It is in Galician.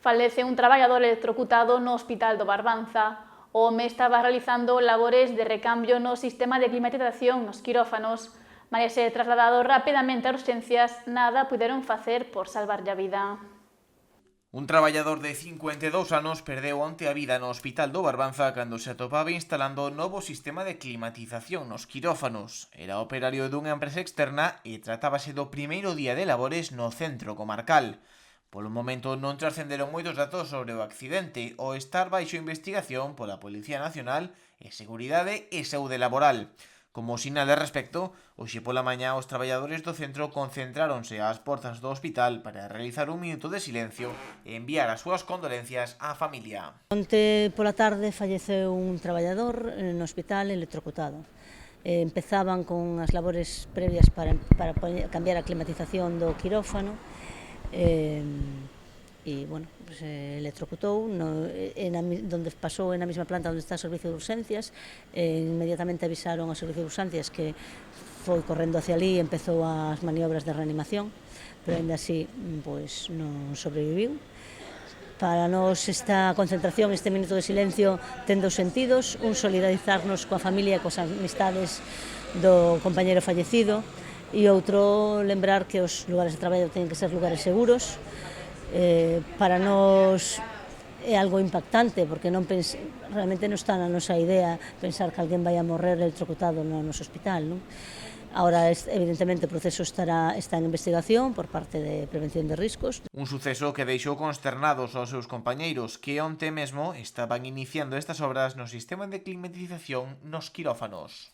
Falece un traballador electrocutado no Hospital do Barbanza. O home estaba realizando labores de recambio no sistema de climatización nos quirófanos. Malia ser trasladado rapidamente a urxencias, nada puderon facer por salvarlle a vida. Un traballador de 52 anos perdeu onte a vida no Hospital do Barbanza cando se atopaba instalando o novo sistema de climatización nos quirófanos. Era operario dunha empresa externa e tratábase do primeiro día de labores no centro comarcal. Polo momento non trascenderon moitos datos sobre o accidente ao estar baixo investigación pola Policía Nacional e Seguridade e Saúde Laboral. Como sinal de respecto, hoxe pola mañá os traballadores do centro concentráronse ás portas do hospital para realizar un minuto de silencio e enviar as súas condolencias á familia. Onte pola tarde falleceu un traballador no hospital electrocutado. Empezaban con as labores previas para cambiar a climatización do quirófano e, bueno, pues, electrocutou donde pasou na mesma planta onde está o servicio de urxencias. Inmediatamente avisaron ao servicio de urxencias que foi correndo hacia ali e empezou as maniobras de reanimación, pero ainda así pues, non sobreviviu. Para nós esta concentración, este minuto de silencio ten dous sentidos: un, solidarizarnos coa familia e coas amistades do compañeiro fallecido, e outro, lembrar que os lugares de traballo teñen que ser lugares seguros. Para nós é algo impactante, porque realmente non está na nosa idea pensar que alguén vai a morrer electrocutado no noso hospital, non? Ahora, evidentemente, o proceso está en investigación por parte de Prevención de Riscos. Un suceso que deixou consternados aos seus compañeiros que onte mesmo estaban iniciando estas obras no sistema de climatización nos quirófanos.